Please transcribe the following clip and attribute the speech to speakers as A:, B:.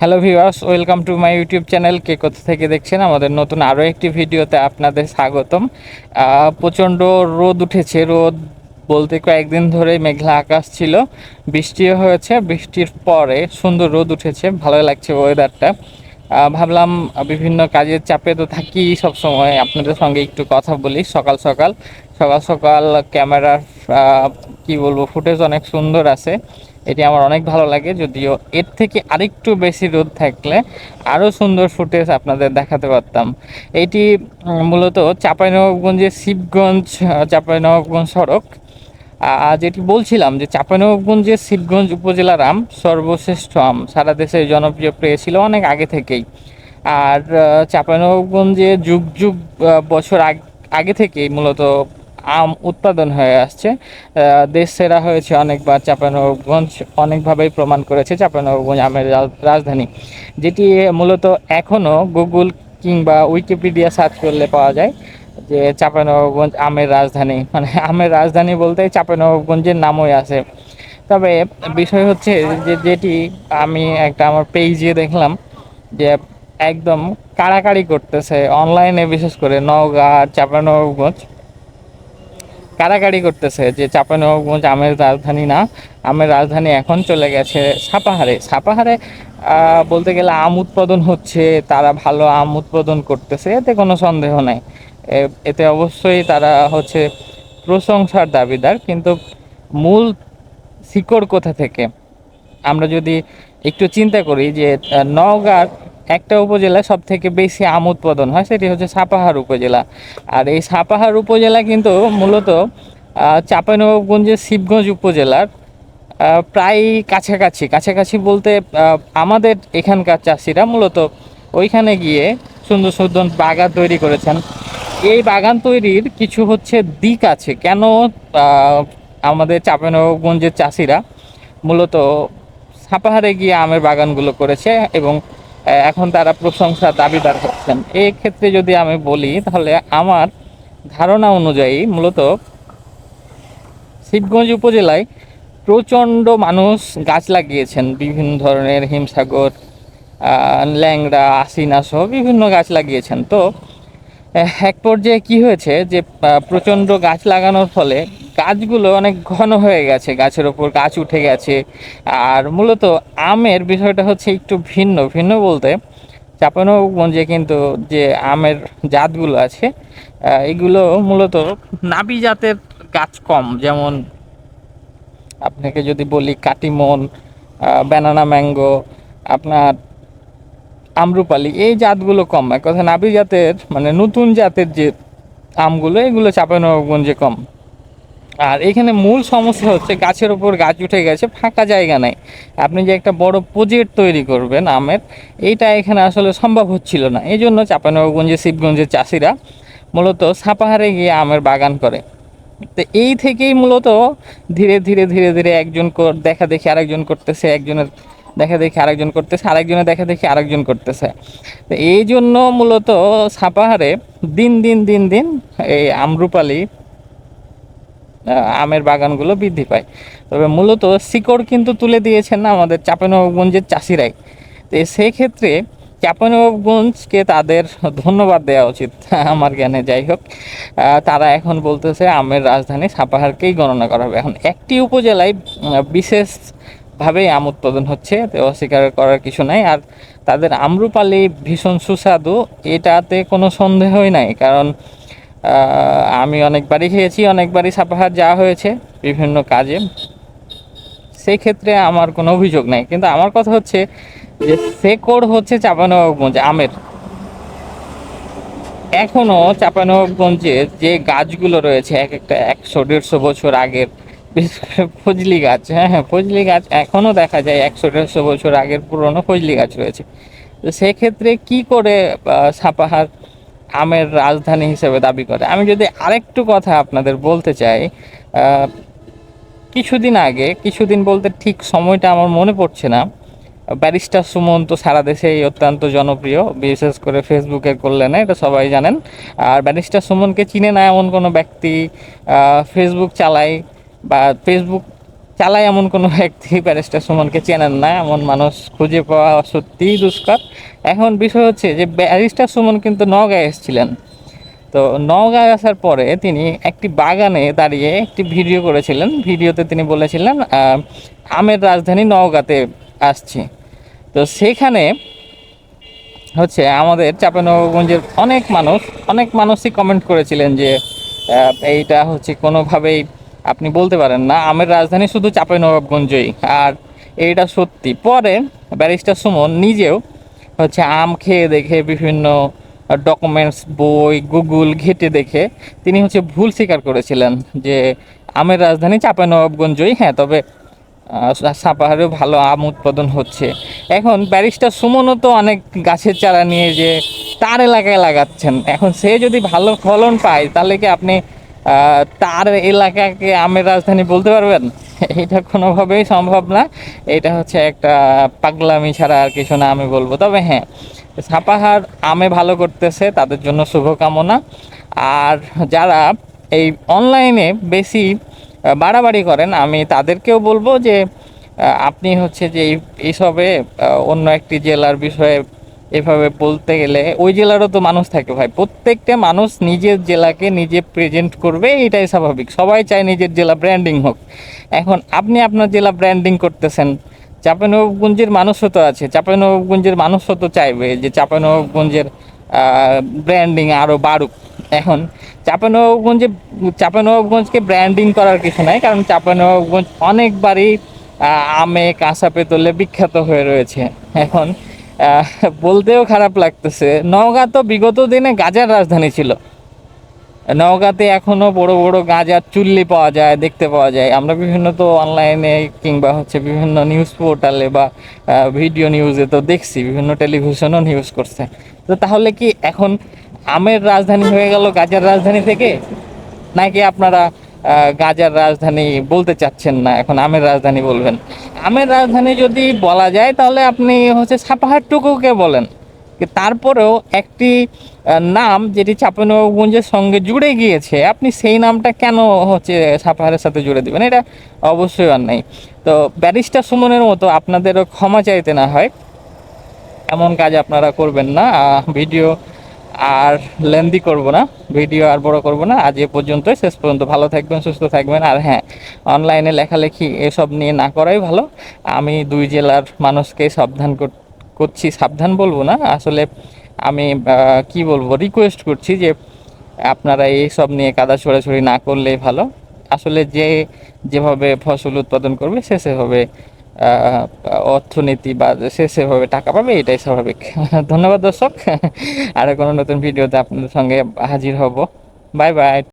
A: Hello viewers, welcome to my YouTube channel. কে কোথা থেকে দেখছেন আমাদের নতুন আরও একটি ভিডিওতে আপনাদের স্বাগতম। প্রচণ্ড রোদ উঠেছে। রোদ বলতে কয়েকদিন ধরে মেঘলা আকাশ ছিল, বৃষ্টিও হয়েছে। বৃষ্টির পরে সুন্দর রোদ উঠেছে, ভালো লাগছে ওয়েদারটা। ভাবলাম বিভিন্ন কাজের চাপে তো থাকি সব সময়, আপনাদের সঙ্গে একটু কথা বলি। সকাল সকাল সকাল সকাল ক্যামেরার কি বলবো, ফুটেজ অনেক সুন্দর আছে, এটি আমার অনেক ভালো লাগে। যদিও এর থেকে আরেকটু বেশি রোদ থাকলে আরও সুন্দর ফুটেজ আপনাদের দেখাতে পারতাম। এটি মূলত চাঁপাইনবাবগঞ্জের শিবগঞ্জ চাঁপাইনবাবগঞ্জ সড়ক। যেটি বলছিলাম যে চাঁপাইনবাবগঞ্জের শিবগঞ্জ উপজেলার আম সর্বশ্রেষ্ঠ আম, সারা দেশে জনপ্রিয় ছিল অনেক আগে থেকেই। আর চাঁপাইনবাবগঞ্জে যুগ যুগ বছর আগে থেকেই মূলত আম উৎপাদন হয়ে আসছে। দেশ সেরা হয়েছে অনেকবার চাঁপাইনবাবগঞ্জ, অনেকভাবেই প্রমাণ করেছে চাঁপাইনবাবগঞ্জ আমের রাজধানী, যেটি মূলত এখনও গুগল কিংবা উইকিপিডিয়া সার্চ করলে পাওয়া যায় যে চাঁপাইনবাবগঞ্জ আমের রাজধানী। মানে আমের রাজধানী বলতে চাঁপাইনবাবগঞ্জের নামই আছে। তবে বিষয় হচ্ছে যে যেটি আমি একটা আমার পেজে দেখলাম যে একদম কাড়াকাড়ি করতেছে অনলাইনে, বিশেষ করে নওগাঁ আর চাঁপাইনবাবগঞ্জ কাড়াকাড়ি করতেছে যে চাঁপাইনবাবগঞ্জ আমের রাজধানী না, আমের রাজধানী এখন চলে গেছে সাপাহারে। সাপাহারে বলতে গেলে আম উৎপাদন হচ্ছে, তারা ভালো আম উৎপাদন করতেছে, এতে কোনো সন্দেহ নাই। এতে অবশ্যই তারা হচ্ছে প্রশংসার দাবিদার। কিন্তু মূল শিকড় কোথা থেকে আমরা যদি একটু চিন্তা করি যে নওগাঁর একটা উপজেলায় সব থেকে বেশি আম উৎপাদন হয়, সেটি হচ্ছে সাপাহার উপজেলা। আর এই সাপাহার উপজেলা কিন্তু মূলত চাঁপাইনবাবগঞ্জের শিবগঞ্জ উপজেলার প্রায় কাছাকাছি। কাছাকাছি বলতে আমাদের এখানকার চাষিরা মূলত ওইখানে গিয়ে সুন্দর সুন্দর বাগান তৈরি করেছেন। এই বাগান তৈরির কিছু হচ্ছে দিক আছে কেন আমাদের চাঁপাইনবাবগঞ্জের চাষিরা মূলত সাপাহারে গিয়ে আমের বাগানগুলো করেছে এবং এখন তারা প্রশংসার দাবিদার হচ্ছেন। এই ক্ষেত্রে যদি আমি বলি তাহলে আমার ধারণা অনুযায়ী মূলত শিবগঞ্জ উপজেলায় প্রচণ্ড মানুষ গাছ লাগিয়েছেন, বিভিন্ন ধরনের হিমসাগর, ল্যাংড়া, আশিনা সহ বিভিন্ন গাছ লাগিয়েছেন। তো এক পর্যায়ে কি হয়েছে যে প্রচণ্ড গাছ লাগানোর ফলে গাছগুলো অনেক ঘন হয়ে গেছে, গাছের ওপর গাছ উঠে গেছে। আর মূলত আমের বিষয়টা হচ্ছে একটু ভিন্ন। ভিন্ন বলতে চাঁপাইনবাবগঞ্জে কিন্তু যে আমের জাতগুলো আছে এগুলো মূলত নাবি জাতের গাছ কম। যেমন আপনাকে যদি বলি কাটিমন, ব্যানানা ম্যাঙ্গো, আপনার আম্রপালি, এই জাতগুলো কম। এক কথা নাবি জাতের মানে নতুন জাতের যে আমগুলো, এগুলো চাঁপাইনবাবগঞ্জে কম। আর এখানে মূল সমস্যা হচ্ছে গাছের ওপর গাছ উঠে গেছে, ফাঁকা জায়গা নাই। আপনি যে একটা বড় প্রজেক্ট তৈরি করবেন আমের, এইটা এখানে আসলে সম্ভব হচ্ছিল না। এই জন্য চাঁপাইনবাবগঞ্জের শিবগঞ্জের চাষিরা মূলত সাপাহারে গিয়ে আমের বাগান করে। তো এই থেকেই মূলত ধীরে ধীরে ধীরে ধীরে একজন দেখা দেখি আরেকজন করতেছে, একজনের দেখা দেখি আরেকজন করতেছে, আরেকজনের দেখা দেখি আরেকজন করতেছে। তো এই জন্য মূলত সাপাহারে দিন দিন দিন দিন এই আম্রপালি আমের বাগানগুলো বৃদ্ধি পায়। তবে মূলত শিকড় কিন্তু তুলে দিয়েছেন না আমাদের চাঁপাইনবাবগঞ্জের চাষিরাই। তো সেক্ষেত্রে চাঁপাইনবাবগঞ্জকে তাদের ধন্যবাদ দেওয়া উচিত আমার জ্ঞানে। যাই হোক, তারা এখন বলতেছে আমের রাজধানী সাপাহারকেই গণনা করা হবে। এখন একটি উপজেলায় বিশেষভাবেই আম উৎপাদন হচ্ছে, তো অস্বীকার করার কিছু নাই। আর তাদের আম্রপালি ভীষণ সুস্বাদু, এটাতে কোনো সন্দেহই নাই। কারণ আমি অনেকবারই খেয়েছি, অনেকবারই সাপাহার যাওয়া হয়েছে বিভিন্ন কাজে, সেই ক্ষেত্রে আমার কোনো অভিযোগ নাই। কিন্তু আমার কথা হচ্ছে যে শেকড় হচ্ছে চাঁপাইনবাবগঞ্জ আমের। এখনও চাঁপাইনবাবগঞ্জে যে গাছগুলো রয়েছে এক একটা 100-150 বছর আগের, বিশেষ করে ফজলি গাছ, হ্যাঁ হ্যাঁ ফজলি গাছ এখনও দেখা যায়, 100-150 বছর আগের পুরনো ফজলি গাছ রয়েছে। তো সেক্ষেত্রে কি করে সাপাহার আমের রাজধানী হিসেবে দাবি করে? আমি যদি আরেকটু কথা আপনাদের বলতে চাই, কিছুদিন আগে, কিছুদিন বলতে ঠিক সময়টা আমার মনে পড়ছে না, ব্যারিস্টার সুমন তো সারা দেশেই অত্যন্ত জনপ্রিয়, বিশেষ করে ফেসবুকের কল্যাণে, এটা সবাই জানেন। আর ব্যারিস্টার সুমনকে চিনে না এমন কোনো ব্যক্তি ফেসবুক চালায় বা ফেসবুক চালায় এমন কোনো ব্যক্তি ব্যারিস্টার সুমনকে চেনেন না, এমন মানুষ খুঁজে পাওয়া সত্যিই দুষ্কর। এখন বিষয় হচ্ছে যে ব্যারিস্টার সুমন কিন্তু নওগাঁয় এসেছিলেন। তো নওগাঁয় আসার পরে তিনি একটি বাগানে দাঁড়িয়ে একটি ভিডিও করেছিলেন। ভিডিওতে তিনি বলেছিলেন আমের রাজধানী নওগাঁতে আসছি। তো সেখানে হচ্ছে আমাদের চাঁপাইনবাবগঞ্জের অনেক মানুষই কমেন্ট করেছিলেন যে এইটা হচ্ছে কোনোভাবেই আপনি বলতে পারেন না, আমের রাজধানী শুধু চাঁপাইনবাবগঞ্জই। আর এইটা সত্যি। পরে ব্যারিস্টার সুমন নিজেও হচ্ছে আম খেয়ে দেখে বিভিন্ন ডকুমেন্টস, বই, গুগল ঘেঁটে দেখে তিনি হচ্ছে ভুল স্বীকার করেছিলেন যে আমের রাজধানী চাঁপাইনবাবগঞ্জই। হ্যাঁ, তবে সাপাহারেও ভালো আম উৎপাদন হচ্ছে। এখন ব্যারিস্টার সুমনও তো অনেক গাছের চারা নিয়ে যে তার এলাকায় লাগাচ্ছেন। এখন সে যদি ভালো ফলন পায় তাহলে কি আপনি তার এলাকাকে আমের রাজধানী বলতে পারবেন? এটা কোনোভাবেই সম্ভব না। এটা হচ্ছে একটা পাগলামি ছাড়া আর কিছু না আমি বলবো। তবে হ্যাঁ, সাপাহার আমে ভালো করতেছে, তাদের জন্য শুভকামনা। আর যারা এই অনলাইনে বেশি বাড়াবাড়ি করেন, আমি তাদেরকেও বলবো যে আপনি হচ্ছে যে এইসবে অন্য একটি জেলার বিষয়ে এভাবে বলতে গেলে, ওই জেলারও তো মানুষ থাকে ভাই। প্রত্যেকটা মানুষ নিজের জেলাকে নিজে প্রেজেন্ট করবে, এটাই স্বাভাবিক। সবাই চায় নিজের জেলা ব্র্যান্ডিং হোক। এখন আপনি আপনার জেলা ব্র্যান্ডিং করতেছেন, চাঁপাইনবাবগঞ্জের মানুষও তো আছে, চাঁপাইনবাবগঞ্জের মানুষও তো চাইবে যে চাঁপাইনবাবগঞ্জের ব্র্যান্ডিং আরও বাড়ুক। এখন চাঁপাইনবাবগঞ্জে চাঁপাইনবাবগঞ্জকে ব্র্যান্ডিং করার কিছু নাই, কারণ চাঁপাইনবাবগঞ্জ অনেকবারই আমে, কাঁচা পেতলে বিখ্যাত হয়ে রয়েছে। এখন বলতেও খারাপ লাগতেছে, নওগাঁ তো বিগত দিনে গাঁজার রাজধানী ছিল। নওগাঁতে এখনও বড় বড় গাঁজার চুল্লি পাওয়া যায়, দেখতে পাওয়া যায়। আমরা বিভিন্ন তো অনলাইনে কিংবা হচ্ছে বিভিন্ন নিউজ পোর্টালে বা ভিডিও নিউজে তো দেখছি, বিভিন্ন টেলিভিশনও নিউজ করছে। তো তাহলে কি এখন আমের রাজধানী হয়ে গেল গাঁজার রাজধানী থেকে? নাকি আপনারা গাঁজার রাজধানী বলতে চাচ্ছেন না, এখন আমের রাজধানী বলবেন? আমের রাজধানী যদি বলা যায় তাহলে আপনি হচ্ছে সাপাহারটুকুকে বলেন। তারপরেও একটি নাম যেটি চাঁপাইনবাবগঞ্জের সঙ্গে জুড়ে গিয়েছে, আপনি সেই নামটা কেন হচ্ছে সাপাহারের সাথে জুড়ে দেবেন? এটা অবশ্যই অন্যায়। তো ব্যারিস্টার সুমনের মতো আপনাদেরও ক্ষমা চাইতে না হয়, এমন কাজ আপনারা করবেন না। ভিডিও আর লেন্দি করব না, ভিডিও আর বড় করব না। আজ এ পর্যন্তই, শেষ পর্যন্ত ভালো থাকবেন, সুস্থ থাকবেন। আর হ্যাঁ, অনলাইনে লেখালেখি এসব নিয়ে না করাই ভালো। আমি দুই জেলার মানুষকে করছি, সাবধান বলবো না আসলে, আমি কি বলবো, রিকোয়েস্ট করছি যে আপনারা এইসব নিয়ে কাদা ছোড়াছুড়ি না করলেই ভালো। আসলে যেভাবে ফসল উৎপাদন করবে সে সেভাবে অর্থনীতি বা সে সেভাবে টাকা পাবে, এটাই স্বাভাবিক। ধন্যবাদ দর্শক। আরও কোনো নতুন ভিডিওতে আপনাদের সঙ্গে হাজির হব। Bye bye.